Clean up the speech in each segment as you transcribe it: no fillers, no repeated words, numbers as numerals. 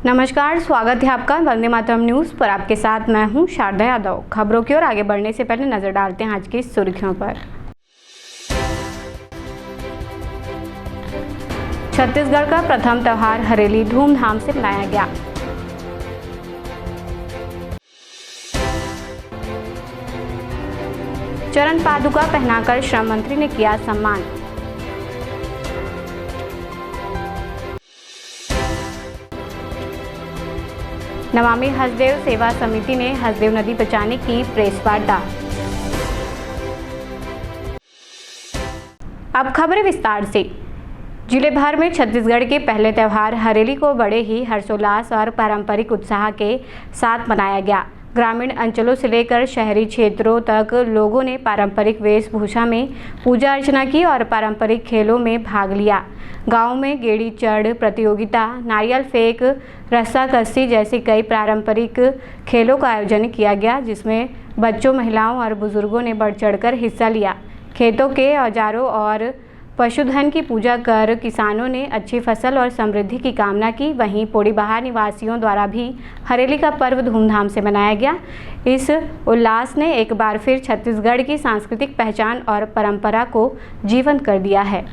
नमस्कार, स्वागत है आपका वंदे मातरम न्यूज़ पर। आपके साथ मैं हूं शारदा यादव। खबरों की ओर आगे बढ़ने से पहले नजर डालते हैं आज की सुर्खियों पर। छत्तीसगढ़ का प्रथम त्यौहार हरेली धूमधाम से मनाया गया। चरण पादुका पहनाकर श्रम मंत्री ने किया सम्मान। नमामि हसदेव सेवा समिति ने हसदेव नदी बचाने की प्रेस वार्ता। अब खबरें विस्तार से। जिले भर में छत्तीसगढ़ के पहले त्यौहार हरेली को बड़े ही हर्षोल्लास और पारंपरिक उत्साह के साथ मनाया गया। ग्रामीण अंचलों से लेकर शहरी क्षेत्रों तक लोगों ने पारंपरिक वेशभूषा में पूजा अर्चना की और पारंपरिक खेलों में भाग लिया। गांव में गेड़ी चढ़ प्रतियोगिता, नारियल फेंक, रस्साकसी जैसे कई पारंपरिक खेलों का आयोजन किया गया, जिसमें बच्चों, महिलाओं और बुजुर्गों ने बढ़ चढ़कर हिस्सा लिया। खेतों के औजारों और पशुधन की पूजा कर किसानों ने अच्छी फसल और समृद्धि की कामना की। वहीं पोड़ीबहार निवासियों द्वारा भी हरेली का पर्व धूमधाम से मनाया गया। इस उल्लास ने एक बार फिर छत्तीसगढ़ की सांस्कृतिक पहचान और परंपरा को जीवंत कर दिया है।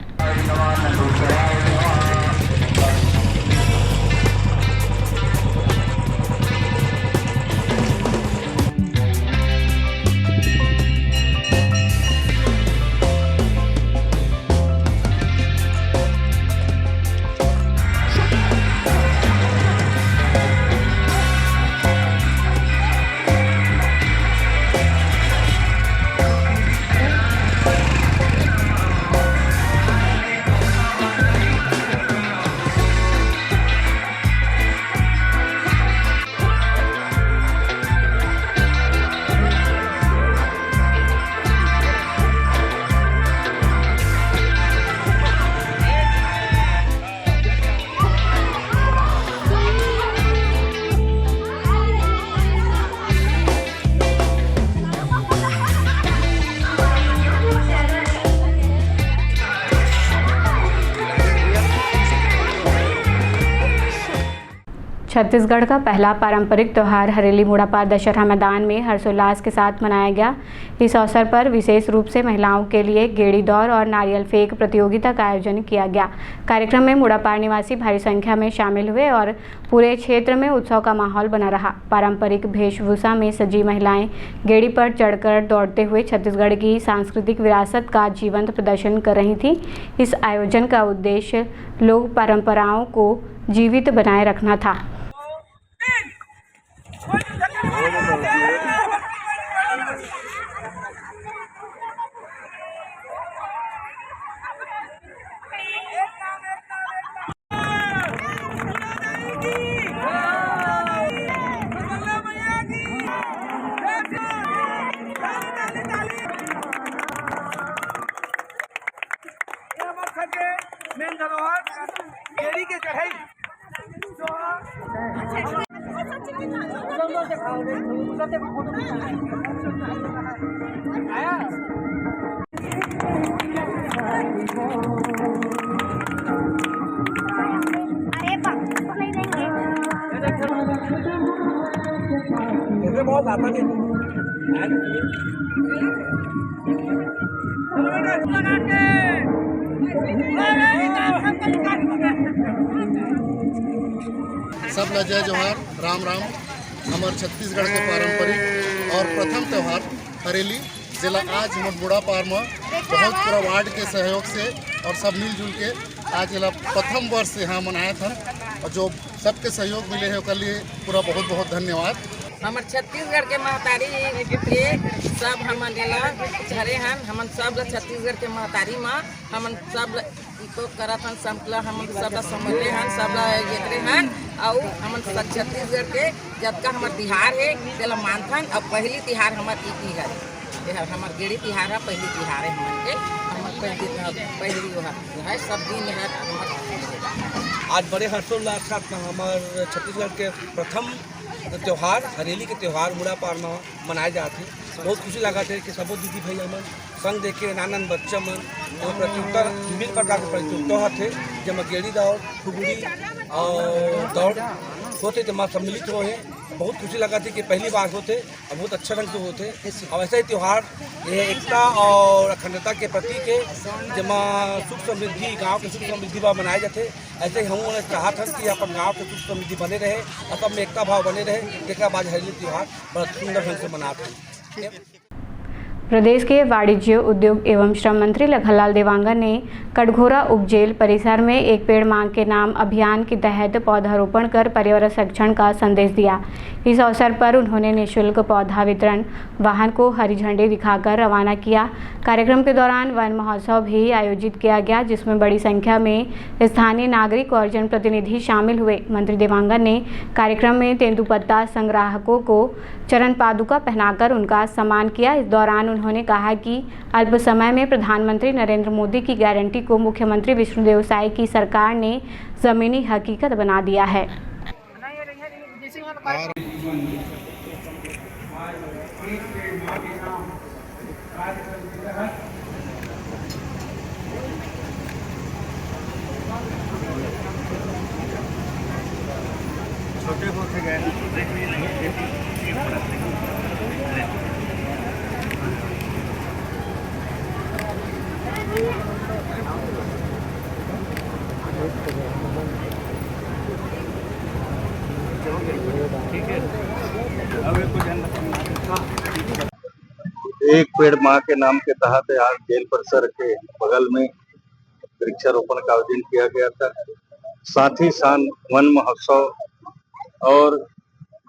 छत्तीसगढ़ का पहला पारंपरिक त्यौहार हरेली मुड़ापार दशहरा मैदान में हर्षोल्लास के साथ मनाया गया। इस अवसर पर विशेष रूप से महिलाओं के लिए गेड़ी दौड़ और नारियल फेंक प्रतियोगिता का आयोजन किया गया। कार्यक्रम में मुड़ापार निवासी भारी संख्या में शामिल हुए और पूरे क्षेत्र में उत्सव का माहौल बना रहा। पारंपरिक वेशभूषा में सजी महिलाएं गेड़ी पर चढ़कर दौड़ते हुए छत्तीसगढ़ की सांस्कृतिक विरासत का जीवंत प्रदर्शन कर रही थी। इस आयोजन का उद्देश्य लोक परंपराओं को जीवित बनाए रखना था। मेन धरोहर केरी के चढ़ाई अरे बहुत आता नहीं सब ला जय जोहार, राम राम। हमारे छत्तीसगढ़ के पारंपरिक और प्रथम त्यौहार हरेली जिला आज हमारे मुड़ापार में बहुत पूरा वार्ड के सहयोग से और सब मिलजुल के आज जिला प्रथम वर्ष से यहाँ मनाया था और जो सबके सहयोग मिले हैं उसके लिए पूरा बहुत बहुत धन्यवाद। हमारे छत्तीसगढ़ के महतारी के सब हमन झरे हन, हमन सब छत्तीसगढ़ के महतारी में हमन सब इको करत हन, संकला हमन सब समझले हन, सब एकरे हन और हमन छत्तीसगढ़ के जबका हमार तिहार है तेला मानथन। अब पहली तिहार हमार ई है, हमार गेड़ी तिहार है, पहली तिहार है हमन के, हमर पहली है सब दिन है। आज बड़े हर्षोल्लास के साथ हमारे छत्तीसगढ़ के प्रथम त्यौहार हरेली के त्यौहार मुड़ापार में मनाए जाते। बहुत खुशी लगा थे कि सबो दीदी भाई मन संग देखे नानन बच्चा मन प्रतियोगिता विभिन्न प्रकार के प्रतियोगिता थे, जब गेड़ी दौड़, फुगड़ी और दौड़ होते थे, माँ सम्मिलित हुए हैं। बहुत खुशी लगा थी कि पहली बार होते और बहुत अच्छे ढंग से होते। और ऐसा ही त्यौहार ये एकता और अखंडता के प्रतीक है, जमा सुख समृद्धि गांव के सुख समृद्धि भाव मनाए जाते। ऐसे ही हम चाहत हन कि अपन गांव के सुख समृद्धि बने रहे और सब में एकता भाव बने रहे। एक बाद हरेली त्यौहार बहुत सुंदर ढंग से मनाते हैं। प्रदेश के वाणिज्य उद्योग एवं श्रम मंत्री लखनलाल देवांगन ने कटघोरा उपजेल परिसर में एक पेड़ मांग के नाम अभियान के तहत पौधारोपण कर पर्यावरण संरक्षण का संदेश दिया। इस अवसर पर उन्होंने निःशुल्क पौधा वितरण वाहन को हरी झंडी दिखाकर रवाना किया। कार्यक्रम के दौरान वन महोत्सव भी आयोजित किया गया, जिसमें बड़ी संख्या में स्थानीय नागरिक और जनप्रतिनिधि शामिल हुए। मंत्री देवांगन ने कार्यक्रम में तेंदुपत्ता संग्राहकों को चरण पादुका पहनाकर उनका सम्मान किया। इस दौरान उन्होंने कहा कि अल्प समय में प्रधानमंत्री नरेंद्र मोदी की गारंटी को मुख्यमंत्री विष्णुदेव साय की सरकार ने जमीनी हकीकत बना दिया है। छोटे होते गए एक पेड़ माँ के नाम के तहत आज जेल परिसर के बगल में वृक्षारोपण का आयोजन किया गया था। साथ ही साथ वन महोत्सव और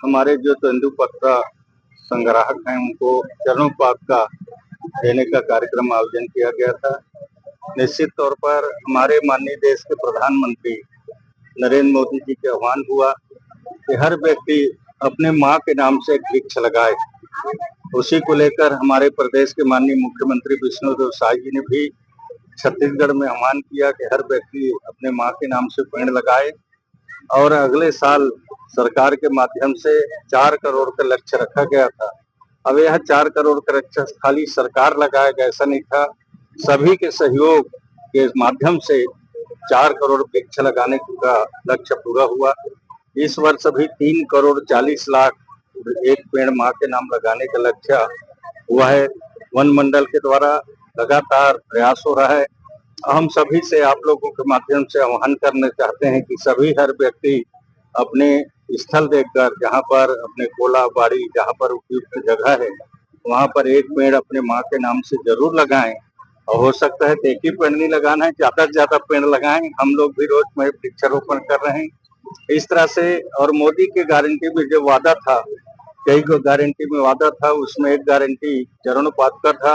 हमारे जो तेंदुपत्ता संग्राहक हैं उनको चरणोपात का देने का कार्यक्रम आयोजन किया गया था। निश्चित तौर पर हमारे माननीय देश के प्रधानमंत्री नरेंद्र मोदी जी के आह्वान हुआ कि हर व्यक्ति अपने माँ के नाम से एक वृक्ष लगाए। उसी को लेकर हमारे प्रदेश के माननीय मुख्यमंत्री विष्णुदेव साय जी ने भी छत्तीसगढ़ में आह्वान किया कि हर व्यक्ति अपने माँ के नाम से पेड़ लगाए और अगले साल सरकार के माध्यम से 4 करोड़ का लक्ष्य रखा गया था। अब यह 4 करोड़ का लक्ष्य खाली सरकार लगाएगा ऐसा नहीं था, सभी के सहयोग के माध्यम से 4 करोड़ वृक्ष लगाने का लक्ष्य पूरा हुआ। इस वर्ष अभी 3 करोड़ 40 लाख एक पेड़ माँ के नाम लगाने का लक्ष्य हुआ है। वन मंडल के द्वारा लगातार प्रयास हो रहा है। हम सभी से आप लोगों के माध्यम से आह्वान करना चाहते हैं कि सभी हर व्यक्ति अपने स्थल देखकर जहाँ पर अपने कोला बाड़ी जहाँ पर उपयुक्त जगह है वहाँ पर एक पेड़ अपने माँ के नाम से जरूर लगाएं। और हो सकता है एक ही पेड़ नहीं लगाना है, ज्यादा से ज्यादा पेड़ लगाएं। हम लोग भी रोज में वृक्षारोपण कर रहे हैं इस तरह से। और मोदी की गारंटी में जो वादा था, कई को गारंटी में वादा था, उसमें एक गारंटी चरणोपात का था,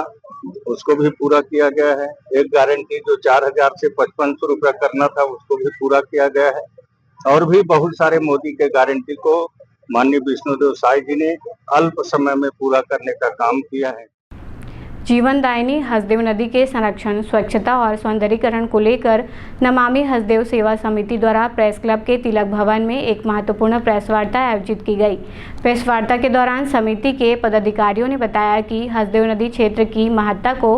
उसको भी पूरा किया गया है। एक गारंटी जो 4000 से 5500 रुपया करना था उसको भी पूरा किया गया है। और भी बहुत सारे मोदी के गारंटी को माननीय विष्णुदेव साय जी ने अल्प समय में पूरा करने का काम किया है। जीवनदायिनी हसदेव नदी के संरक्षण, स्वच्छता और सौंदर्यीकरण को लेकर नमामि हसदेव सेवा समिति द्वारा प्रेस क्लब के तिलक भवन में एक महत्वपूर्ण प्रेस वार्ता आयोजित की गई। प्रेस वार्ता के दौरान समिति के पदाधिकारियों ने बताया कि हसदेव नदी क्षेत्र की महत्ता को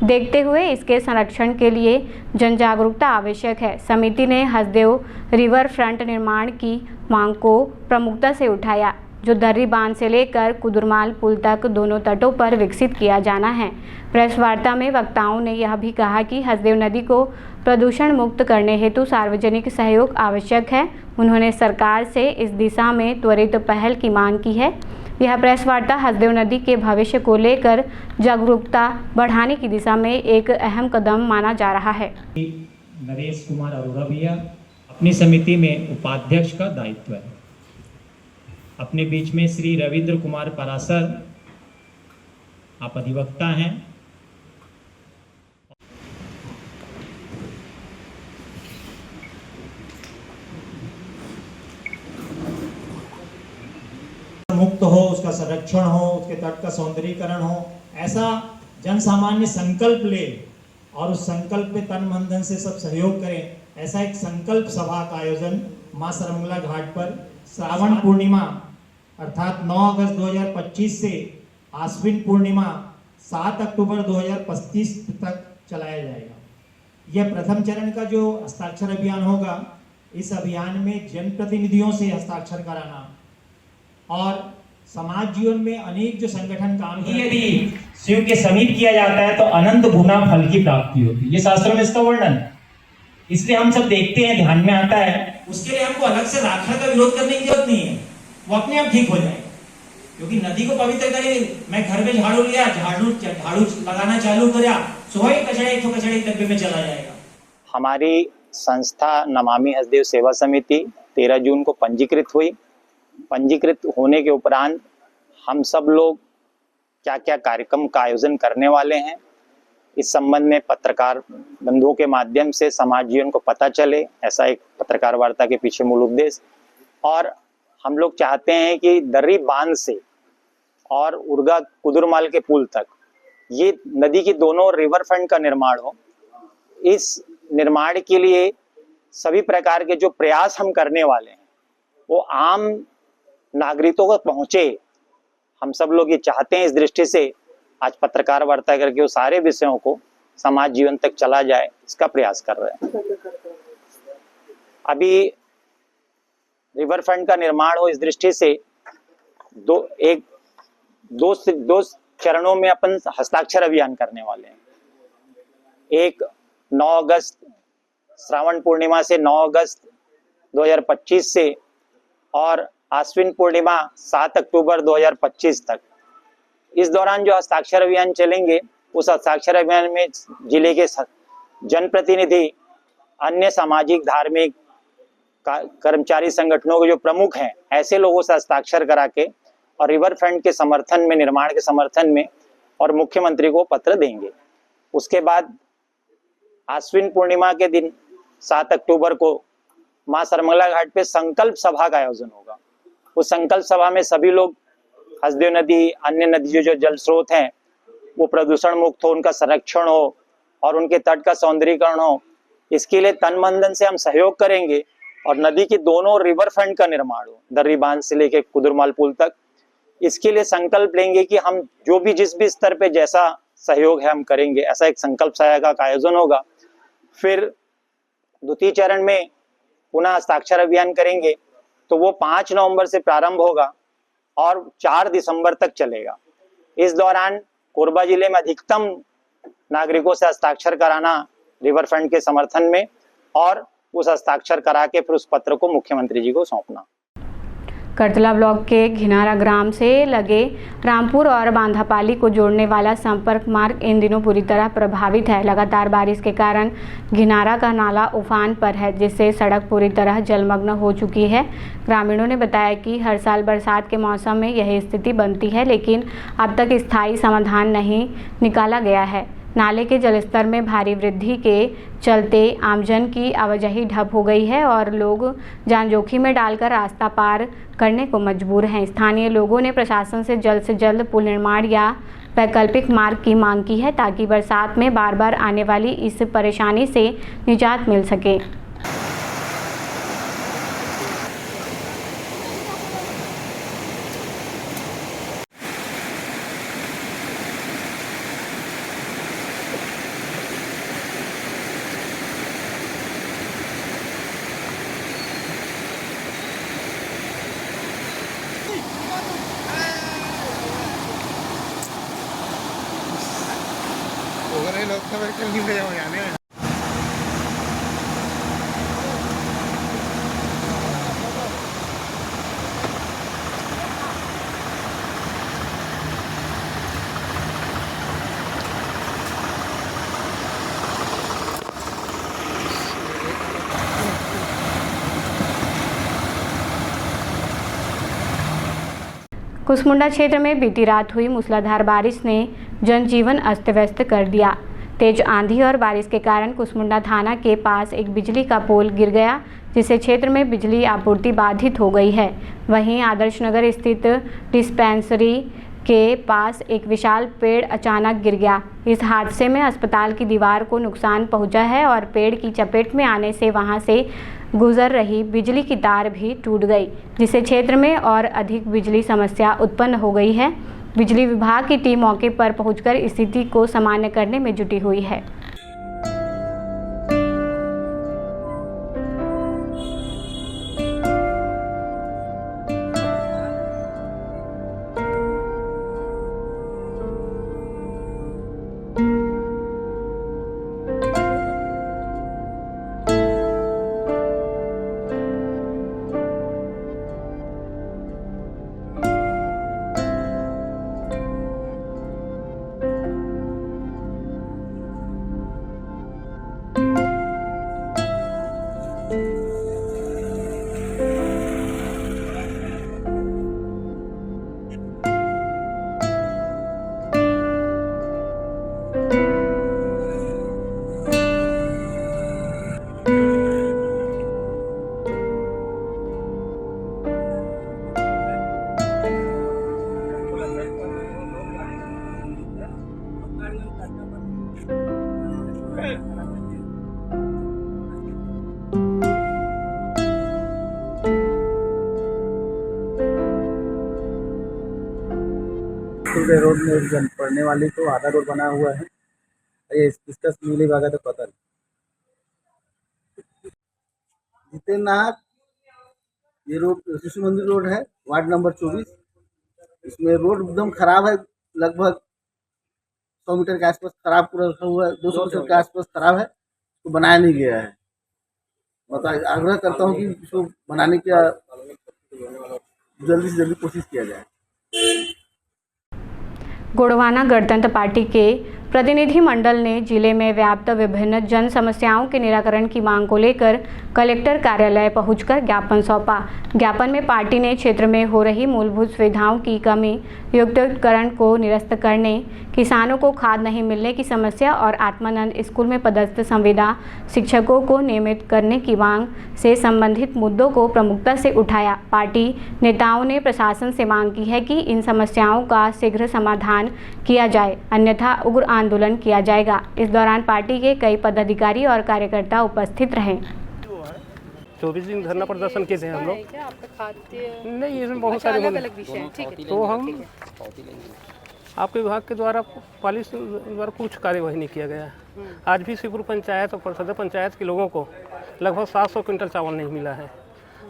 देखते हुए इसके संरक्षण के लिए जन जागरूकता आवश्यक है। समिति ने हसदेव रिवर फ्रंट निर्माण की मांग को प्रमुखता से उठाया, जो दर्री बांध से लेकर कुदुरमाल पुल तक दोनों तटों पर विकसित किया जाना है। प्रेस वार्ता में वक्ताओं ने यह भी कहा कि हसदेव नदी को प्रदूषण मुक्त करने हेतु सार्वजनिक सहयोग आवश्यक है। उन्होंने सरकार से इस दिशा में त्वरित पहल की मांग की है। यह प्रेस वार्ता हसदेव नदी के भविष्य को लेकर जागरूकता बढ़ाने की दिशा में एक अहम कदम माना जा रहा है। नरेश कुमार अरोड़ा भैया अपनी समिति में उपाध्यक्ष का दायित्व है। अपने बीच में श्री रविंद्र कुमार परासर, आप अधिवक्ता हैं। मुक्त हो, उसका संरक्षण हो, उसके तट का सौंदर्यीकरण हो, ऐसा जन सामान्य संकल्प ले और उस संकल्प पे तन मन धन से सब सहयोग करें। ऐसा एक संकल्प सभा का आयोजन मां सरमंगला घाट पर श्रावण पूर्णिमा अर्थात 9 अगस्त 2025 से आश्विन पूर्णिमा 7 अक्टूबर 2025 तक चलाया जाएगा। यह प्रथम चरण का जो हस्ताक्षर अभियान होगा इस अभियान में जनप्रतिनिधियों से हस्ताक्षर कराना और समाज जीवन में अनेक जो संगठन काम करते हैं, यदि शिव के समीप किया जाता है तो अनंत गुना फल की प्राप्ति होती है। ये शास्त्रों में इसका वर्णन है। इसलिए हम सब देखते हैं, ध्यान में आता है, उसके लिए हमको अलग से राखड़ का विरोध करने की जरूरत नहीं है, वो अपने आप ठीक हो जाएगा। क्योंकि नदी को पवित्र करे, मैं घर में झाड़ू लिया, झाड़ू लगाना चालू किया, सोए कचड़े तो कचड़े डब्बे में चला जाएगा। हमारी संस्था नमामि हसदेव सेवा समिति 13 जून को पंजीकृत हुई। पंजीकृत होने के उपरांत हम सब लोग क्या क्या कार्यक्रम का आयोजन करने वाले हैं, इस संबंध में पत्रकार बंधुओं के माध्यम से समाज जीवन को पता चले, ऐसा एक पत्रकार वार्ता के पीछे मूल उद्देश्य। और हम लोग चाहते हैं कि दर्री बांध से और उर्गा कुदुरमाल के पुल तक ये नदी की दोनों रिवर फ्रंट का निर्माण हो। इस निर्माण के लिए सभी प्रकार के जो प्रयास हम करने वाले हैं वो आम नागरिकों को पहुंचे। हम सब लोग ये चाहते हैं, इस दृष्टि से आज पत्रकार वार्ता करके वो सारे विषयों को समाज जीवन तक चला जाए, इसका प्रयास कर रहे हैं। अभी रिवर फ्रंट का निर्माण हो, इस दृष्टि से दो चरणों में अपन हस्ताक्षर अभियान करने वाले हैं। एक 9 अगस्त श्रावण पूर्णिमा से 9 अगस्त 2025 से और आश्विन पूर्णिमा 7 अक्टूबर 2025 तक। इस दौरान जो हस्ताक्षर अभियान चलेंगे, उस हस्ताक्षर अभियान में जिले के जनप्रतिनिधि, अन्य सामाजिक धार्मिक कर्मचारी संगठनों के जो प्रमुख हैं, ऐसे लोगों से हस्ताक्षर करा के और रिवर फ्रंट के समर्थन में, निर्माण के समर्थन में और मुख्यमंत्री को पत्र देंगे। उसके बाद आश्विन पूर्णिमा के दिन 7 अक्टूबर को मां सरमंगला घाट पे संकल्प सभा का आयोजन होगा। उस संकल्प सभा में सभी लोग हसदेव नदी, अन्य नदी जो जल स्रोत हैं वो प्रदूषण मुक्त हो, उनका संरक्षण हो और उनके तट का सौंदर्यीकरण हो, इसके लिए तन मन धन से हम सहयोग करेंगे और नदी के दोनों रिवर फ्रंट का निर्माण हो, दर्री बांध से लेके कुदुरमाल पुल तक। इसके लिए संकल्प लेंगे कि हम जो भी जिस भी स्तर पे जैसा सहयोग है हम करेंगे। ऐसा एक संकल्प सभा का आयोजन होगा। फिर द्वितीय चरण में पुनः हस्ताक्षर अभियान करेंगे, तो वो 5 नवंबर से प्रारंभ होगा और 4 दिसंबर तक चलेगा। इस दौरान कोरबा जिले में अधिकतम नागरिकों से हस्ताक्षर कराना रिवर फ्रंट के समर्थन में और उस हस्ताक्षर करा के फिर उस पत्र को मुख्यमंत्री जी को सौंपना। करतला ब्लॉक के घिनारा ग्राम से लगे रामपुर और बांधापाली को जोड़ने वाला संपर्क मार्ग इन दिनों पूरी तरह प्रभावित है। लगातार बारिश के कारण घिनारा का नाला उफान पर है, जिससे सड़क पूरी तरह जलमग्न हो चुकी है। ग्रामीणों ने बताया कि हर साल बरसात के मौसम में यही स्थिति बनती है, लेकिन अब तक स्थायी समाधान नहीं निकाला गया है। नाले के जलस्तर में भारी वृद्धि के चलते आमजन की आवाजाही ठप हो गई है और लोग जान जोखिम में डालकर रास्ता पार करने को मजबूर हैं। स्थानीय लोगों ने प्रशासन से जल्द पुल निर्माण या वैकल्पिक मार्ग की मांग की है, ताकि बरसात में बार बार आने वाली इस परेशानी से निजात मिल सके। कुसमुंडा क्षेत्र में बीती रात हुई मूसलाधार बारिश ने जनजीवन अस्त व्यस्त कर दिया। तेज आंधी और बारिश के कारण कुसमुंडा थाना के पास एक बिजली का पोल गिर गया, जिससे क्षेत्र में बिजली आपूर्ति बाधित हो गई है। वहीं आदर्श नगर स्थित डिस्पेंसरी के पास एक विशाल पेड़ अचानक गिर गया। इस हादसे में अस्पताल की दीवार को नुकसान पहुंचा है और पेड़ की चपेट में आने से वहां से गुजर रही बिजली की तार भी टूट गई, जिससे क्षेत्र में और अधिक बिजली समस्या उत्पन्न हो गई है। बिजली विभाग की टीम मौके पर पहुंचकर स्थिति को सामान्य करने में जुटी हुई है। रोड में पड़ने वाली तो आधा रोड बना हुआ है, ये इसका मिली भागा तो पता नहीं। जितेंद्रनाथ, ये रोड शिशु मंदिर रोड है, वार्ड नंबर 24। इसमें रोड एकदम खराब है, लगभग 100 मीटर के आसपास खराब पूरा हुआ है, 200 मीटर के आसपास खराब है, तो बनाया नहीं गया है। मतलब आग्रह करता हूँ कि इसको बनाने की जल्दी से जल्दी कोशिश किया जाए। गोंडवाना गणतंत्र पार्टी के प्रतिनिधि मंडल ने जिले में व्याप्त विभिन्न जन समस्याओं के निराकरण की मांग को लेकर कलेक्टर कार्यालय पहुंचकर ज्ञापन सौंपा। ज्ञापन में पार्टी ने क्षेत्र में हो रही मूलभूत सुविधाओं की कमी, युक्तिकरण को निरस्त करने, किसानों को खाद नहीं मिलने की समस्या और आत्मानंद स्कूल में पदस्थ संविदा शिक्षकों को नियमित करने की मांग से संबंधित मुद्दों को प्रमुखता से उठाया। पार्टी नेताओं ने प्रशासन से मांग की है कि इन समस्याओं का शीघ्र समाधान किया जाए, अन्यथा उग्र आंदोलन किया जाएगा। इस दौरान पार्टी के कई पदाधिकारी और कार्यकर्ता उपस्थित रहे। 24 दिन धरना प्रदर्शन किए थे हम लोग। नहीं, इसमें बहुत सारे अलग विषय हैं। तो हम आपके विभाग के द्वारा पुलिस द्वारा कुछ कार्यवाही नहीं किया गया। आज भी शिवपुर पंचायत और परिषद पंचायत के लोगों को लगभग 700 क्विंटल चावल नहीं मिला है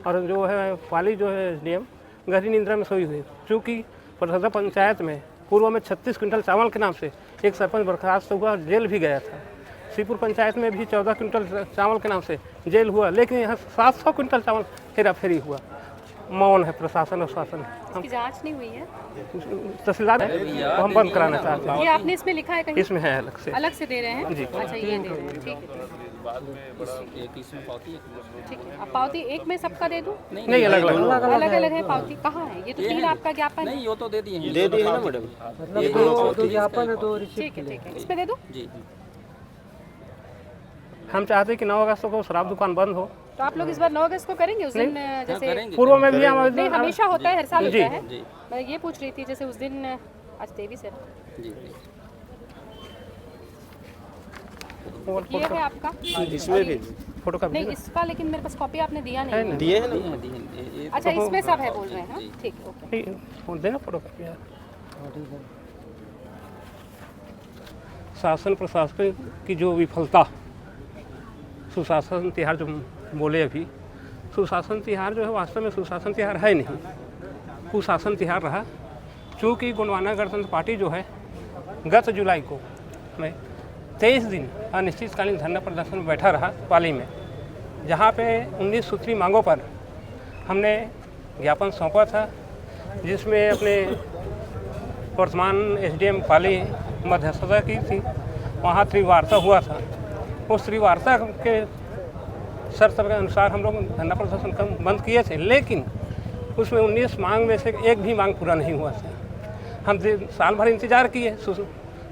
और जो है पाली जो है एसडीएम गहरी निंद्रा में सोई हुई, चूँकि परिषद पंचायत में पूर्व में 36 क्विंटल चावल के नाम से एक सरपंच बर्खास्त हुआ, जेल भी गया था। शिवपुर पंचायत में भी 14 क्विंटल चावल के नाम से जेल हुआ, लेकिन यहाँ 700 क्विंटल चावल हेरा फेरी हुआ। मौन है प्रशासन और शासन। इसकी जांच नहीं हुई है, तहसीलदार है, तो हम बंद कराना चाहते हैं। ये आपने इसमें लिखा है कहीं? इसमें है अलग से दे रहे हैं जी। अच्छा, ये दे रहे हैं, ठीक है। ठीक है, अब पावती एक में सबका दे दूं? नहीं, अलग अलग है पावती। कहाँ है ये? तो 3 आपका ज्ञापन है। नहीं, वो तो दे दिए ना मैडम, ठीक है, इसमें दे दूं? हम चाहते हैं कि 9 अगस्त को शराब दुकान बंद हो। तो आप लोग इस बार 9 अगस्त को करेंगे? उस दिन जैसे पूर्व में भी नहीं, हमेशा होता है, हर साल होता है। मैं ये पूछ रही थी जैसे उस दिन, आज 23 है। ये है आपका? इसमें भी फोटो का नहीं, इसका लेकिन मेरे पास कॉपी आपने दिया नहीं। दिए हैं ना। अच्छा, इसमें सब है बोल रहे हैं। ठीक है, ओके। देना फोटो कॉपी। शासन प्रशासन की जो विफलता, सुशासन तिहार जो बोले अभी, सुशासन तिहार जो है वास्तव में सुशासन तिहार है नहीं, कुशासन तिहार रहा। चूँकि गोंडवाना गणतंत्र पार्टी जो है गत जुलाई को मैं 23 दिन अनिश्चितकालीन धरना प्रदर्शन में बैठा रहा पाली में, जहाँ पे 19 सूत्री मांगों पर हमने ज्ञापन सौंपा था, जिसमें अपने वर्तमान एसडीएम पाली मध्यस्थता की थी। वहाँ त्रिवार्ता हुआ था। उस त्रिवार्ता के शर्त के अनुसार हम लोग धरना प्रदर्शन बंद किए थे, लेकिन उसमें 19 मांग में से एक भी मांग पूरा नहीं हुआ था। हम साल भर इंतजार किए,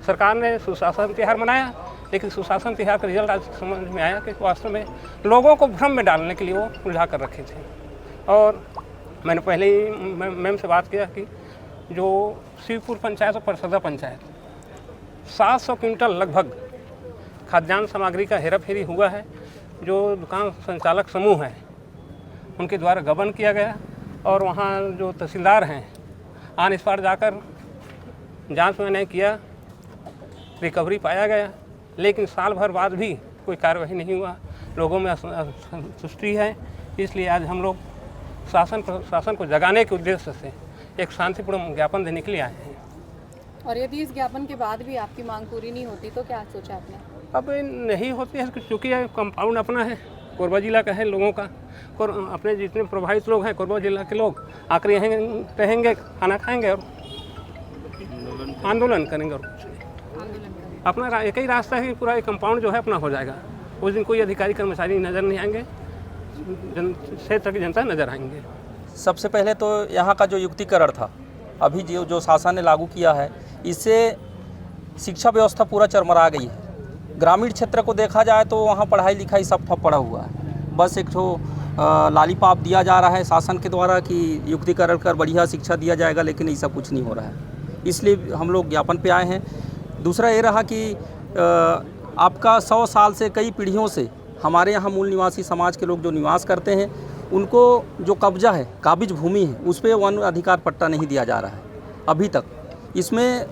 सरकार ने सुशासन तिहार मनाया, लेकिन सुशासन तिहार का रिजल्ट आज समझ में आया कि वास्तव में लोगों को भ्रम में डालने के लिए वो उलझा कर रखे थे। और मैंने पहले ही मैम से बात किया कि जो शिवपुर पंचायत और परिषद पंचायत 700 क्विंटल लगभग खाद्यान्न सामग्री का हेरा फेरी हुआ है। जो दुकान संचालक समूह है उनके द्वारा गबन किया गया और वहाँ जो तहसीलदार हैं ऑन स्पॉट जाकर जांच में नहीं किया, रिकवरी पाया गया, लेकिन साल भर बाद भी कोई कार्रवाई नहीं हुआ। लोगों में असंतुष्टि है। इसलिए आज हम लोग शासन को जगाने के उद्देश्य से एक शांतिपूर्ण ज्ञापन देने के लिए आए हैं। और यदि इस ज्ञापन के बाद भी आपकी मांग पूरी नहीं होती तो क्या सोचा आपने? अब नहीं होती है क्योंकि कंपाउंड अपना है, कोरबा जिला का है, लोगों का अपने जितने प्रभावित लोग हैं कोरबा जिला के लोग आकर यहाँ रहेंगे, खाना खाएंगे और आंदोलन करेंगे और कुछ नहीं। अपना एक ही रास्ता है कि पूरा एक कंपाउंड जो है अपना हो जाएगा। उस दिन कोई अधिकारी कर्मचारी नज़र नहीं आएंगे, क्षेत्र की जनता नज़र आएंगे। सबसे पहले तो यहाँ का जो युक्तिकरण था, अभी जो शासन ने लागू किया है, इससे शिक्षा व्यवस्था पूरा चरमरा गई है। ग्रामीण क्षेत्र को देखा जाए तो वहाँ पढ़ाई लिखाई सब ठप पड़ा हुआ है। बस एक तो लालीपाप दिया जा रहा है शासन के द्वारा कि युक्तिकरण कर बढ़िया शिक्षा दिया जाएगा, लेकिन ऐसा कुछ नहीं हो रहा है। इसलिए हम लोग ज्ञापन पे आए हैं। दूसरा ये रहा कि आपका 100 साल से कई पीढ़ियों से हमारे यहाँ मूल निवासी समाज के लोग जो निवास करते हैं, उनको जो कब्जा है, काबिज भूमि है, उस पर वन अधिकार पट्टा नहीं दिया जा रहा है अभी तक। इसमें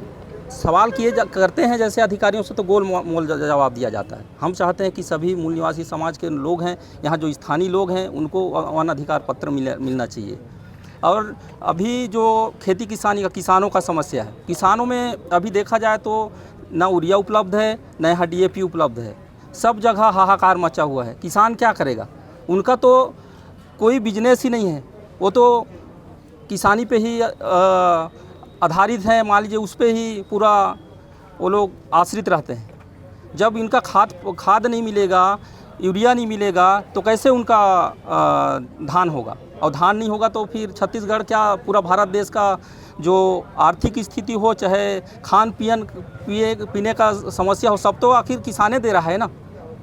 सवाल करते हैं जैसे अधिकारियों से, तो गोल मोल जवाब दिया जाता है। हम चाहते हैं कि सभी मूल निवासी समाज के लोग हैं, यहाँ जो स्थानीय लोग हैं, उनको वन अधिकार पत्र मिलना चाहिए। और अभी जो खेती किसानी का किसानों का समस्या है, किसानों में अभी देखा जाए तो ना यूरिया उपलब्ध है, न यहाँ DAP उपलब्ध है। सब जगह हाहाकार मचा हुआ है। किसान क्या करेगा? उनका तो कोई बिजनेस ही नहीं है, वो तो किसानी पे ही आधारित है, मान लीजिए उस पे ही पूरा वो लोग आश्रित रहते हैं। जब इनका खाद नहीं मिलेगा, यूरिया नहीं मिलेगा, तो कैसे उनका धान होगा? और धान नहीं होगा तो फिर छत्तीसगढ़ क्या पूरा भारत देश का जो आर्थिक स्थिति हो, चाहे खान पीने का समस्या हो, सब तो आखिर किसाने दे रहा है ना।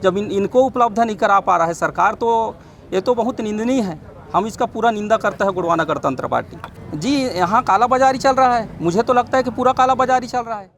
जब इनको उपलब्ध नहीं करा पा रहा है सरकार, तो ये तो बहुत निंदनीय है। हम इसका पूरा निंदा करता है गोंडवाना गणतंत्र पार्टी। जी, यहाँ कालाबाजारी चल रहा है। मुझे तो लगता है कि पूरा कालाबाजारी चल रहा है।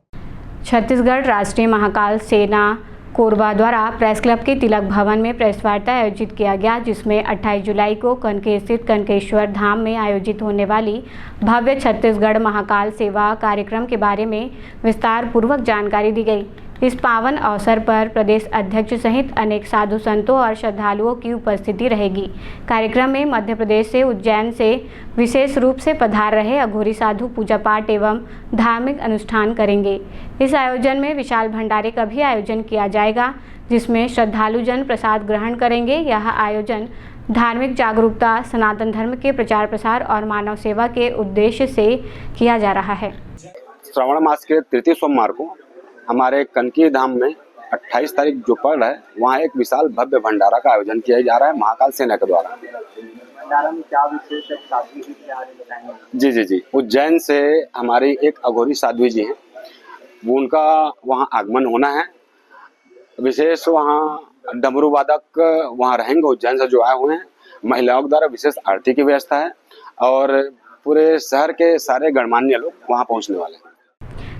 छत्तीसगढ़ राष्ट्रीय महाकाल सेना कोरबा द्वारा प्रेस क्लब के तिलक भवन में प्रेस वार्ता आयोजित किया गया, जिसमें 28 जुलाई को कनके स्थित कनकेश्वर धाम में आयोजित होने वाली भव्य छत्तीसगढ़ महाकाल सेवा कार्यक्रम के बारे में विस्तार पूर्वक जानकारी दी गई। इस पावन अवसर पर प्रदेश अध्यक्ष सहित अनेक साधु संतों और श्रद्धालुओं की उपस्थिति रहेगी। कार्यक्रम में मध्य प्रदेश से उज्जैन से विशेष रूप से पधार रहे अघोरी साधु पूजा पाठ एवं धार्मिक अनुष्ठान करेंगे। इस आयोजन में विशाल भंडारे का भी आयोजन किया जाएगा, जिसमें श्रद्धालु जन प्रसाद ग्रहण करेंगे। यह आयोजन धार्मिक जागरूकता, सनातन धर्म के प्रचार प्रसार और मानव सेवा के उद्देश्य से किया जा रहा है। श्रावण मास के तृतीय सोमवार को हमारे कनकी धाम में 28 तारीख जो पड़ रहा है, वहाँ एक विशाल भव्य भंडारा का आयोजन किया जा रहा है महाकाल सेना के द्वारा। भंडारा में क्या विशेष है? जी, उज्जैन से हमारी एक अघोरी साध्वी जी हैं, वो उनका वहाँ आगमन होना है। विशेष वहाँ डमरू वादक वहाँ रहेंगे, उज्जैन से जो आए हुए हैं। महिलाओं के द्वारा विशेष आरती की व्यवस्था है और पूरे शहर के सारे गणमान्य लोग वहाँ पहुँचने वाले हैं।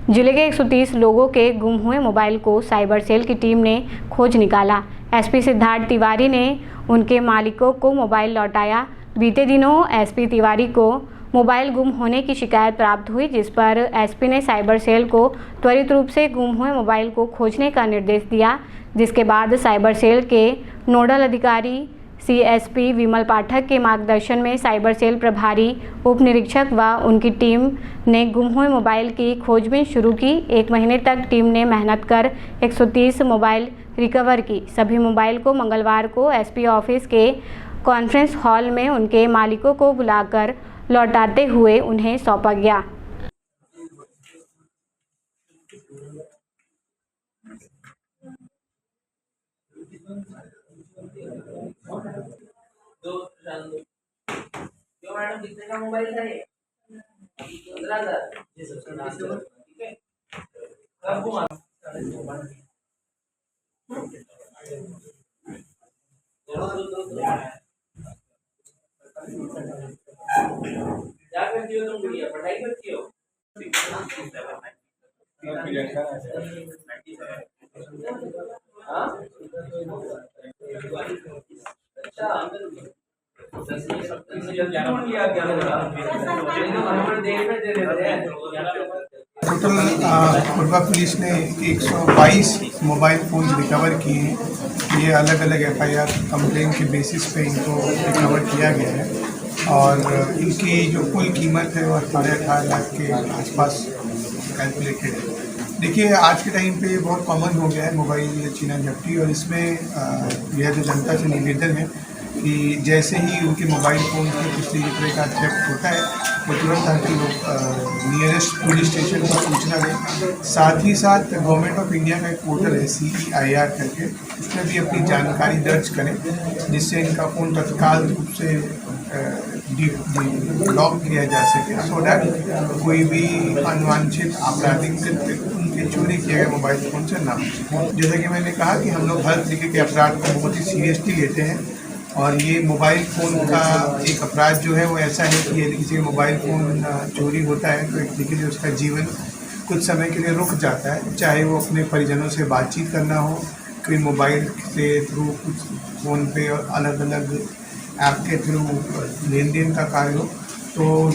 जिले के 130 लोगों के गुम हुए मोबाइल को साइबर सेल की टीम ने खोज निकाला। एसपी सिद्धार्थ तिवारी ने उनके मालिकों को मोबाइल लौटाया। बीते दिनों एसपी तिवारी को मोबाइल गुम होने की शिकायत प्राप्त हुई, जिस पर एसपी ने साइबर सेल को त्वरित रूप से गुम हुए मोबाइल को खोजने का निर्देश दिया, जिसके बाद साइबर सेल के नोडल अधिकारी CSP विमल पाठक के मार्गदर्शन में साइबर सेल प्रभारी उप निरीक्षक व उनकी टीम ने गुम हुए मोबाइल की खोजबीन शुरू की। 1 महीने तक टीम ने मेहनत कर 130 मोबाइल रिकवर की। सभी मोबाइल को मंगलवार को एसपी ऑफिस के कॉन्फ्रेंस हॉल में उनके मालिकों को बुलाकर लौटाते हुए उन्हें सौंपा गया। जो मैडम कितने का मोबाइल था ये? 15,000। ठीक है, कब घुमा? क्या करती हो तुम गुड़िया? पढ़ाई करती हो? हाँ? टोटल कोरबा पुलिस ने 122 मोबाइल फ़ोन रिकवर किए हैं। ये अलग अलग FIR कंप्लेन के बेसिस पे इनको रिकवर किया गया है और इनकी जो कुल कीमत है वो 18.5 लाख के आसपास कैलकुलेटेड है। देखिए, आज के टाइम पे बहुत कॉमन हो गया है मोबाइल छीना झपटी, और इसमें यह जो जनता से निवेदन है कि जैसे ही उनके मोबाइल फ़ोन के किसी भी तरह का थेफ्ट होता है वो तुरंत आके लोग नियरेस्ट पुलिस स्टेशन को सूचना दें। साथ ही साथ गवर्नमेंट ऑफ इंडिया का एक पोर्टल है CEIR करके, उसमें भी अपनी जानकारी दर्ज करें जिससे इनका फ़ोन तत्काल रूप से लॉक किया जा सके, सो डैट कोई भी अनवांछित आपराधिक उनके चोरी किए गए मोबाइल फ़ोन से ना हो। जैसा कि मैंने कहा कि हम लोग हर तरीके के अपराध को बहुत ही सीरियसली लेते हैं और ये मोबाइल फ़ोन का एक अपराध जो है वो ऐसा है कि यदि किसी का मोबाइल फ़ोन चोरी होता है तो एक तरीके से उसका जीवन कुछ समय के लिए रुक जाता है, चाहे वो अपने परिजनों से बातचीत करना हो, कोई मोबाइल के थ्रू कुछ फ़ोन पे और अलग अलग ऐप के थ्रू लेन देन का कार्य हो। तो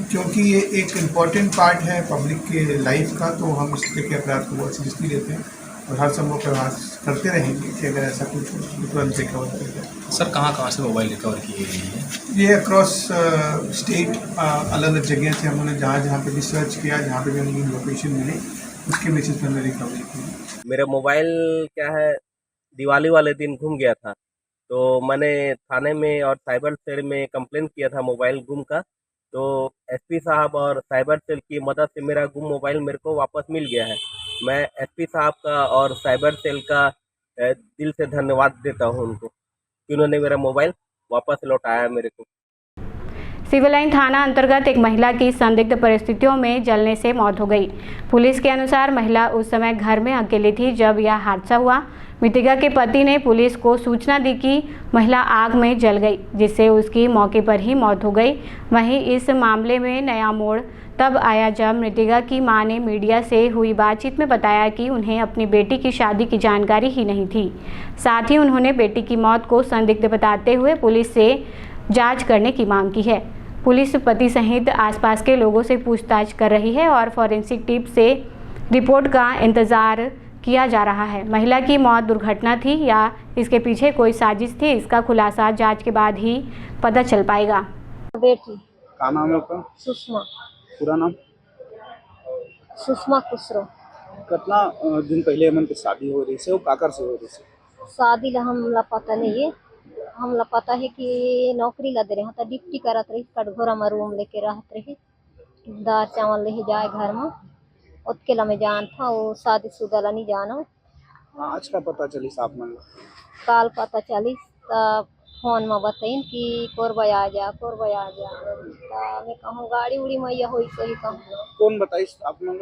क्योंकि ये एक इम्पॉर्टेंट पार्ट है पब्लिक के लाइफ का, तो हम इस तरह के अपराध को बहुत सीरियसली लेते हैं और हर संभव प्रयास करते रहेंगे कि अगर ऐसा कुछ हो तो तुरंत रिकवर कर जाए। सर कहाँ से मोबाइल रिकवर किए गए हैं? ये अक्रॉस स्टेट अलग अलग जगह से हमने जहाँ पे भी सर्च किया, जहाँ पे भी हमें लोकेशन मिली, उसके बेसिस पर हमने रिकवरी की। मेरा मोबाइल क्या है दिवाली वाले दिन गुम गया था, तो मैंने थाने में और साइबर सेल में कंप्लेंट किया था मोबाइल गुम का। तो SP साहब और साइबर सेल की मदद से मेरा गुम मोबाइल मेरे को वापस मिल गया है। मैं SP साहब का और साइबर सेल का दिल से धन्यवाद देता हूं उनको कि उन्होंने मेरा मोबाइल वापस लौटाया मेरे को। सिविल लाइन थाना अंतर्गत एक महिला की संदिग्ध परिस्थितियों में जलने से मौत हो गई। पुलिस के अनुसार महिला उस समय घर में अकेली थी जब यह हादसा हुआ। मृतका के पति ने पुलिस को सूचना दी कि महिला आग में जल गई, जिससे उसकी मौके पर ही मौत हो गई। वहीं इस मामले में नया मोड़ तब आया जब मृतका की मां ने मीडिया से हुई बातचीत में बताया कि उन्हें अपनी बेटी की शादी की जानकारी ही नहीं थी। साथ ही उन्होंने बेटी की मौत को संदिग्ध बताते हुए पुलिस से जांच करने की मांग की है। पुलिस पति सहित आसपास के लोगों से पूछताछ कर रही है और फॉरेंसिक टीम से रिपोर्ट का इंतजार किया जा रहा है। महिला की मौत दुर्घटना थी या इसके पीछे कोई साजिश थी, इसका खुलासा जांच के बाद ही पता चल पाएगा। बेटी क्या नाम है आपका? सुषमा। पूरा नाम? सुषमा खुसरो। कितना दिन पहले मन की शादी हो रही है वो काकर से हो रही है? शादी ला हमला पता नहीं है, हमला पता है कि नौकरी ला दे रहे हैं, डिप्टी करत रही, कटघोरा में रूम लेके रहत रही, दाल चावल ले जाए घर में, उसके ला में जान था वो शादीशुदा ला नहीं जानो। आज का पता चली साफ मन? काल पता चली तब फोन में बताइन कि कोरबा आ जा मैं कहूँ गाड़ी उड़ी मैया हो सही कहूँ। कौन बताइस आप मन?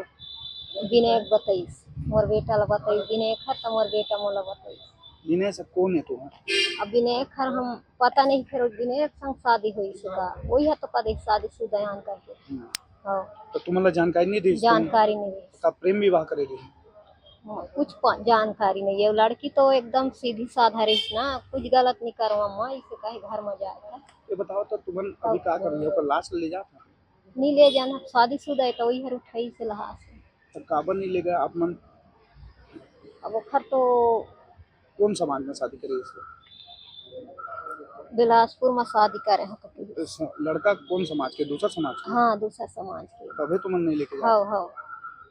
विनय बताइस, मोर बेटा ला बताइस विनय खर, तो मोर बेटा मोला बताइस। विनय से कौन है तू? अब विनय खर हम पता नहीं, फिर विनय संग शादी हुई सुधा वही है तो कदे शादीशुदा यान करके। हाँ तो तुम्हारा जानकारी नहीं दी? जानकारी नहीं दी। का प्रेम विवाह करे रही? कुछ जानकारी नहीं है। लड़की तो एकदम सीधी साधा रही ना, कुछ गलत नहीं करवा माँ, इसे कहे घर में जाए। ये बताओ तो तुम अभी क्या कर रही हो? पर लाश ले जाता? नहीं ले जाना, शादीशुदा है तो वही हर उठाई से लहास। तो काबर नहीं ले गए आप मन? अब खर तो कौन समाज में शादी करे इसको? बिलासपुर में शादी करे हैं तो लड़का कौन समाज के? दूसरा समाज के? हाँ दूसरा समाज के। तभी तुम नहीं लेके जाते? हाँ हाँ।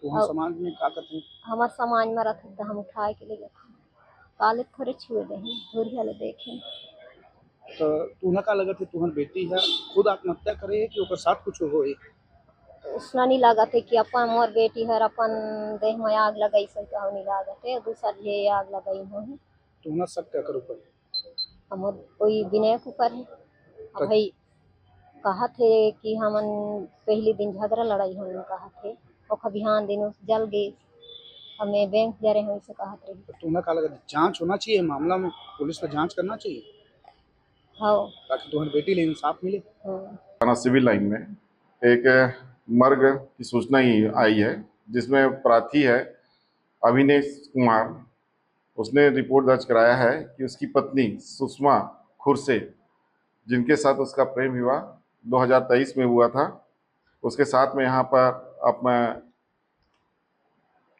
तो हम समाज में क्या करते हैं? हमारे समाज में रहते तो हम उठाए के ले जाते, काले थोड़े छुए दे धूरिया ले देखे। तो तुम्हें क्या लगा थे तुम्हारी बेटी है खुद आत्महत्या करे कि ओकर साथ कुछ हो? उसना नहीं लगा थे कि अपन मोर बेटी है अपन देह में आग लगाई से नहीं लगा थे, दूसरा ये आग लगाई हो। तुम्हें शक क्या करो पर? हम कोई विनय को कर है भाई कहा थे कि हमन पहले दिन झगड़ा लड़ाई हमने कहा थे और बिहान दिन जल गए, हमें बैंक जा रहे हैं वैसे कहा थे। तो तुम्हें क्या लगा जांच होना चाहिए मामला में, पुलिस को जांच करना चाहिए? हाँ ताकि तुम्हारी बेटी ले इंसाफ मिले। थाना सिविल लाइन में एक मर्ग की सूचना ही आई है जिसमें प्रार्थी है अभिनेश कुमार, उसने रिपोर्ट दर्ज कराया है कि उसकी पत्नी सुषमा खुरसे, जिनके साथ उसका प्रेम विवाह 2023 में हुआ था, उसके साथ में यहाँ पर अपना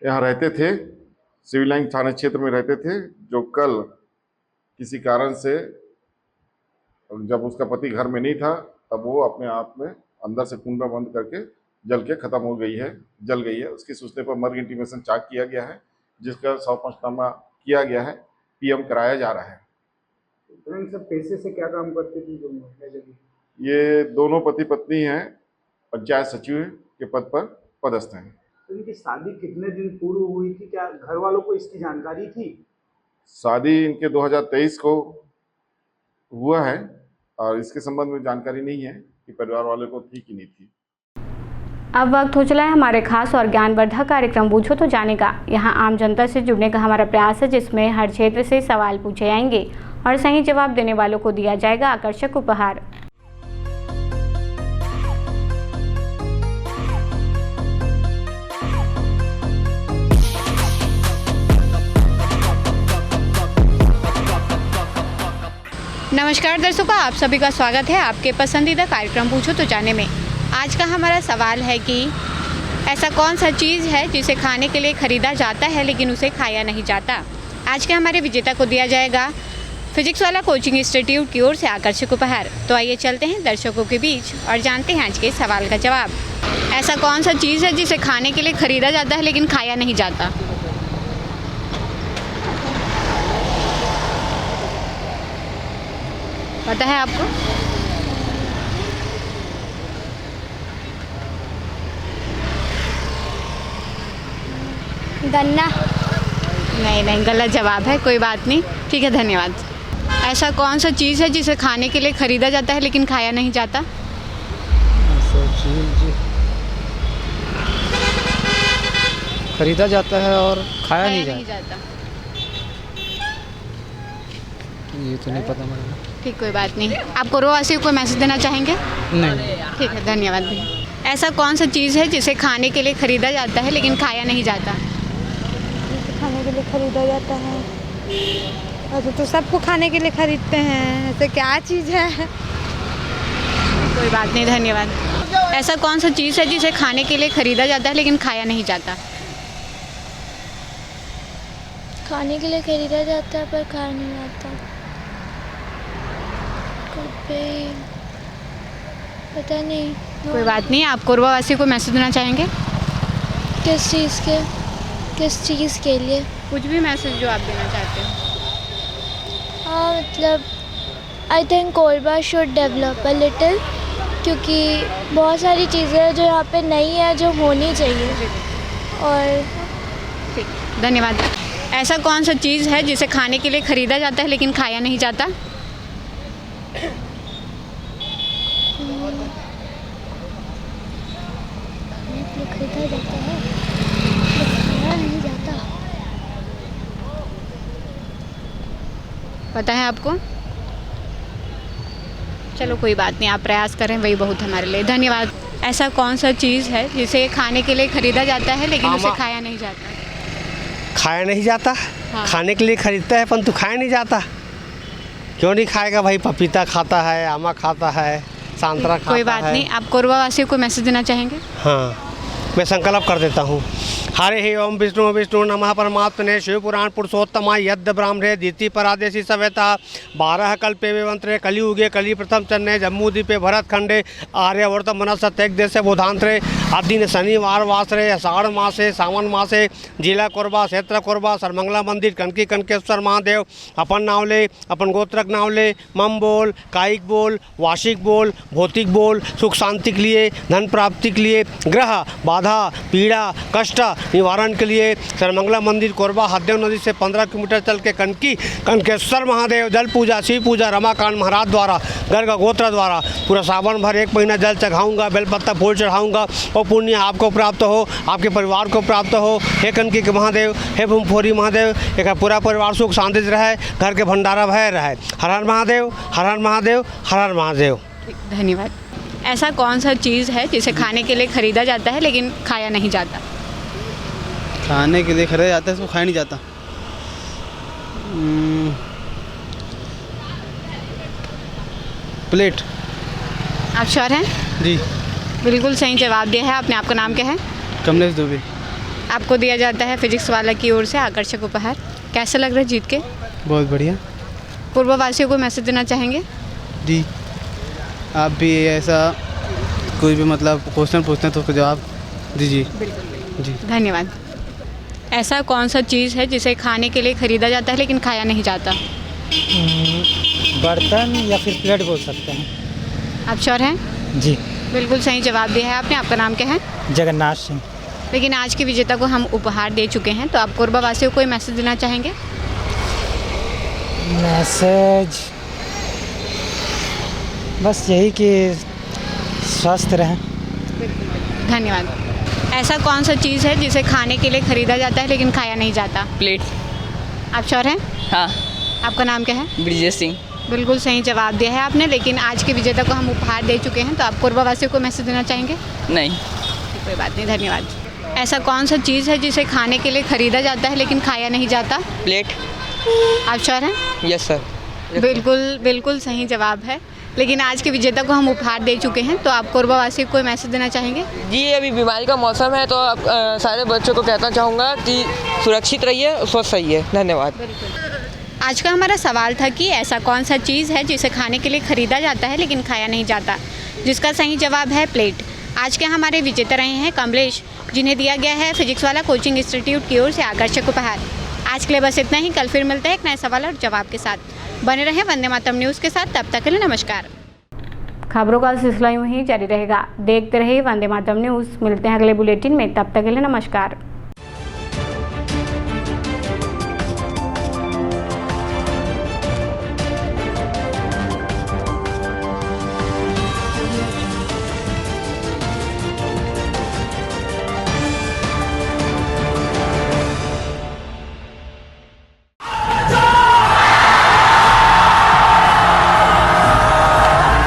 यहाँ रहते थे, सिविल लाइन थाना क्षेत्र में रहते थे, जो कल किसी कारण से जब उसका पति घर में नहीं था तब वो अपने आप में अंदर से कुंडा बंद करके जल के खत्म हो गई है, जल गई है। उसकी सूचना पर मर्ग इंटीमेशन चाक किया गया है, जिसका 100 पंचनामा किया गया है, PM कराया जा रहा है। तो इन सब पैसे से क्या काम करते थे जो महिला जब? ये दोनों पति पत्नी हैं, पंचायत सचिव के पद पर पदस्थ हैं। तो इनकी शादी कितने दिन पूर्व हुई थी? क्या घर वालों को इसकी जानकारी थी? शादी इनके 2023 को हुआ है और इसके संबंध में जानकारी नहीं है कि परिवार वाले को थी कि नहीं थी। अब वक्त हो चला है हमारे खास और ज्ञानवर्धक कार्यक्रम पूछो तो जाने का। यहाँ आम जनता से जुड़ने का हमारा प्रयास है, जिसमें हर क्षेत्र से सवाल पूछे जाएंगे और सही जवाब देने वालों को दिया जाएगा आकर्षक उपहार। नमस्कार दर्शकों, आप सभी का स्वागत है आपके पसंदीदा कार्यक्रम पूछो तो जाने में। आज का हमारा सवाल है कि ऐसा कौन सा चीज़ है जिसे खाने के लिए ख़रीदा जाता है लेकिन उसे खाया नहीं जाता। आज के हमारे विजेता को दिया जाएगा फिजिक्स वाला कोचिंग इंस्टीट्यूट की ओर से आकर्षक उपहार। तो आइए चलते हैं दर्शकों के बीच और जानते हैं आज के सवाल का जवाब। ऐसा कौन सा चीज़ है जिसे खाने के लिए ख़रीदा जाता है लेकिन खाया नहीं जाता। पता है आपको? गन्ना। नहीं, गलत जवाब है। कोई बात नहीं, ठीक है, धन्यवाद। ऐसा कौन सा चीज़ है जिसे खाने के लिए ख़रीदा जाता है लेकिन खाया नहीं जाता। ऐसा चीज़ खरीदा जाता है और खाया नहीं जाता। ये तो नहीं पता मुझे। ठीक, कोई बात नहीं। आप कोरोवासी को मैसेज देना चाहेंगे? नहीं। ठीक है, धन्यवाद भैया। ऐसा कौन सा चीज़ है जिसे खाने के लिए ख़रीदा जाता है लेकिन खाया नहीं जाता। खाने के लिए ख़रीदा जाता है, अच्छा तो सबको खाने के लिए ख़रीदते हैं, ऐसे क्या चीज़ है? कोई बात नहीं, धन्यवाद। ऐसा कौन सा चीज़ है जिसे खाने के लिए ख़रीदा जाता है लेकिन खाया नहीं जाता। खाने के लिए ख़रीदा जाता है पर खाया नहीं जाता। पता नहीं। कोई बात नहीं। आप कोरबावासी को मैसेज देना चाहेंगे? किस चीज़ के लिए? कुछ भी मैसेज जो आप देना चाहते हैं। हाँ, मतलब I think Korba should develop a little, क्योंकि बहुत सारी चीज़ें हैं जो यहाँ पे नहीं है जो होनी चाहिए। और ठीक, धन्यवाद। ऐसा कौन सा चीज़ है जिसे खाने के लिए ख़रीदा जाता है लेकिन खाया नहीं जाता। खरीदा जाता है, खाया नहीं जाता। पता है आपको? चलो कोई बात नहीं, आप प्रयास करें, वही बहुत हमारे लिए। धन्यवाद। ऐसा कौन सा चीज़ है जिसे खाने के लिए ख़रीदा जाता है लेकिन उसे खाया नहीं जाता। खाया नहीं जाता। हाँ। खाने के लिए खरीदता है परंतु खाया नहीं जाता। क्यों नहीं खाएगा भाई? पपीता खाता है, आमा खाता है, संतरा खाता है। कोई बात नहीं। आप कोरबावासियों को मैसेज देना चाहेंगे? हाँ, मैं संकल्प कर देता हूँ। हरे ही ओम विष्णु नमः परमात्मने शिव पुराण पुरुषोत्तमा यद्य ब्राह्मणे द्वितीय परादेशी सवेता 12 कल्पे मंत्रे कलियुगे कलि प्रथम चन्ने जम्मूद्वीपे भरत खंडे आर्यवर्त मनसत्यक देशे बोधांतरे आदिन शनिवार वासरे आषाढ़ मासे सावन मासे जिला कोरबा क्षेत्र कोरबा सर्वमंगला मंदिर कनकी कनकेश्वर महादेव अपन नाव ले, अपन गोत्रक नाव ले, मम बोल, कायिक बोल, वार्षिक बोल, भौतिक बोल, सुख शांति के लिए, धन प्राप्ति के लिए, ग्रह बाधा पीड़ा कष्ट निवारण के लिए सर्वमंगला मंदिर कोरबा हरदेव नदी से 15 किलोमीटर चल के कनकी कनकेश्वर महादेव जल पूजा शिव पूजा रमाकांत महाराज द्वारा गर्ग गोत्र द्वारा पूरा सावन भर 1 महीना जल चढ़ाऊँगा, बेलपत्ता फूल चढ़ाऊँगा और पुण्य आपको प्राप्त हो, आपके परिवार को प्राप्त हो। हे कनकी के महादेव, हे भूमफोरी महादेव, एक पूरा परिवार सुख शांति से रहे, घर के भंडारा भय रहे। हर हर महादेव, हर हर महादेव, हर हर महादेव। धन्यवाद। ऐसा कौन सा चीज़ है जिसे खाने के लिए ख़रीदा जाता है लेकिन खाया नहीं जाता। खाने के लिए खरीदा जाता है, इसको खाया नहीं जाता। प्लेट। आप श्योर हैं? जी बिल्कुल सही जवाब दिया है आपने। आपका नाम क्या है? कमलेश दुबे। आपको दिया जाता है फिजिक्स वाला की ओर से आकर्षक उपहार। कैसा लग रहा है जीत के? बहुत बढ़िया। पूर्ववासियों को मैसेज देना चाहेंगे? जी, आप भी ऐसा कोई भी मतलब क्वेश्चन पूछते हैं तो उसका जवाब दीजिए। जी धन्यवाद। ऐसा कौन सा चीज़ है जिसे खाने के लिए ख़रीदा जाता है लेकिन खाया नहीं जाता। बर्तन या फिर प्लेट बोल सकते हैं। आप श्योर हैं? जी। बिल्कुल सही जवाब दिया है आपने। आपका नाम क्या है? जगन्नाथ सिंह। लेकिन आज के विजेता को हम उपहार दे चुके हैं, तो आप कोरबा वासियों को कोई मैसेज देना चाहेंगे? मैसेज बस यही कि स्वस्थ रहें। धन्यवाद। ऐसा कौन सा चीज़ है जिसे खाने के लिए खरीदा जाता है लेकिन खाया नहीं जाता? प्लेट। आप श्योर हैं? हाँ। आपका नाम क्या है? ब्रिजेश सिंह। बिल्कुल सही जवाब दिया है आपने। लेकिन आज के विजेता को हम उपहार दे चुके हैं, तो आप कोरबा वासियों को मैसेज देना चाहेंगे? नहीं। कोई बात नहीं, धन्यवाद। ऐसा कौन सा चीज़ है जिसे खाने के लिए खरीदा जाता है लेकिन खाया नहीं जाता? प्लेट। आप श्योर हैं? Yes sir. बिल्कुल सही जवाब है। लेकिन आज के विजेता को हम उपहार दे चुके हैं, तो आप कोरबा वासियों को कोई मैसेज देना चाहेंगे? जी, अभी बीमारी का मौसम है, तो सारे बच्चों को कहना चाहूँगा कि सुरक्षित रहिए, स्वस्थ रहिए। धन्यवाद। आज का हमारा सवाल था कि ऐसा कौन सा चीज़ है जिसे खाने के लिए खरीदा जाता है लेकिन खाया नहीं जाता, जिसका सही जवाब है प्लेट। आज के हमारे विजेता रहे हैं कमलेश, जिन्हें दिया गया है फिजिक्स वाला कोचिंग इंस्टीट्यूट की ओर से आकर्षक उपहार। आज के लिए बस इतना ही। कल फिर मिलते हैं एक नए सवाल और जवाब के साथ। बने रहें वंदे मातरम न्यूज़ के साथ। तब तक के लिए नमस्कार। खबरों का सिलसिला यूँ ही जारी रहेगा। देखते रहिए वंदे मातरम न्यूज़। मिलते हैं अगले बुलेटिन में। तब तक के लिए नमस्कार।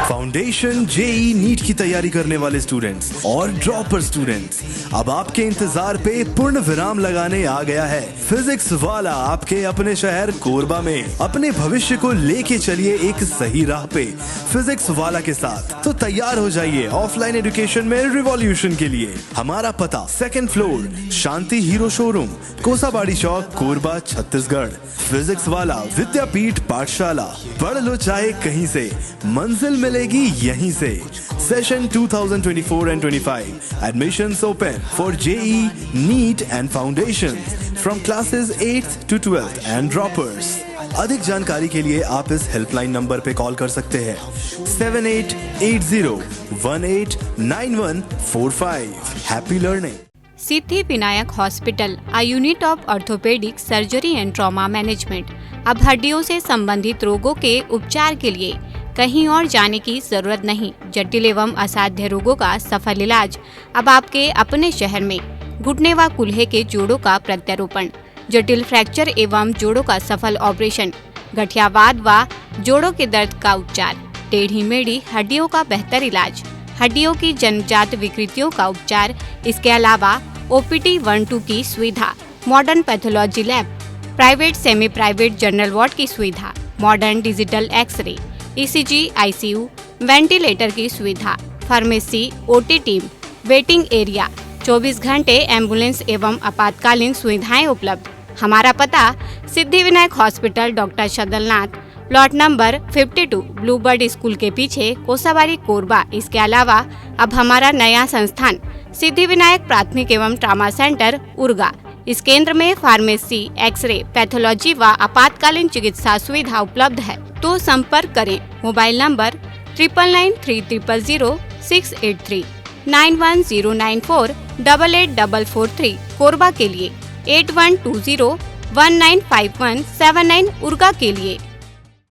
फाउंडेशन जेई नीट की तैयारी करने वाले स्टूडेंट्स और ड्रॉपर स्टूडेंट्स, अब आपके इंतजार पे पूर्ण विराम लगाने आ गया है फिजिक्स वाला आपके अपने शहर कोरबा में। अपने भविष्य को लेके चलिए एक सही राह पे फिजिक्स वाला के साथ। तो तैयार हो जाइए ऑफलाइन एजुकेशन में रिवॉल्यूशन के लिए। हमारा पता 2nd फ्लोर शांति हीरो शोरूम, कोसाबाड़ी चौक, कोरबा, छत्तीसगढ़। फिजिक्स वाला विद्यापीठ पाठशाला, पढ़ लो चाहे कहीं से, मंजिल मिलेगी यहीं से। Session 2024 and 25 admissions open for JEE, NEET and Foundations from classes 8th to 12th and droppers। अधिक जानकारी के लिए आप इस हेल्पलाइन नंबर पे कॉल कर सकते हैं 7880189145। Happy learning. Siddhi Vinayak hospital, a unit of orthopaedic surgery and trauma management. अब हड्डियों से संबंधित रोगों के उपचार के लिए कहीं और जाने की जरूरत नहीं। जटिल एवं असाध्य रोगों का सफल इलाज अब आपके अपने शहर में। घुटने व कूल्हे के जोड़ों का प्रत्यारोपण, जटिल फ्रैक्चर एवं जोड़ों का सफल ऑपरेशन, गठियावाद व जोड़ों के दर्द का उपचार, टेढ़ी मेढ़ी हड्डियों का बेहतर इलाज, हड्डियों की जन्मजात विकृतियों का उपचार। इसके अलावा OPT 1-2 की सुविधा, modern pathology lab, private semi private general ward की सुविधा, modern digital x-ray, ECG, ICU, ventilator की सुविधा, pharmacy, OT team, waiting area, 24 घंटे एम्बुलेंस एवं आपातकालीन सुविधाएं उपलब्ध। हमारा पता Siddhi Vinayak hospital, doctor Shadalnath, plot number 52, bluebird school के पीछे, कोसाबाड़ी, कोरबा। इसके अलावा अब हमारा नया संस्थान सिद्धि विनायक प्राथमिक एवं ट्रामा सेंटर, उर्गा। इस केंद्र में फार्मेसी, एक्सरे, पैथोलॉजी व आपातकालीन चिकित्सा सुविधा उपलब्ध है। तो संपर्क करें। मोबाइल नंबर 9993000683, 9109488443 कोरबा के लिए, 8120195179 उर्गा के लिए।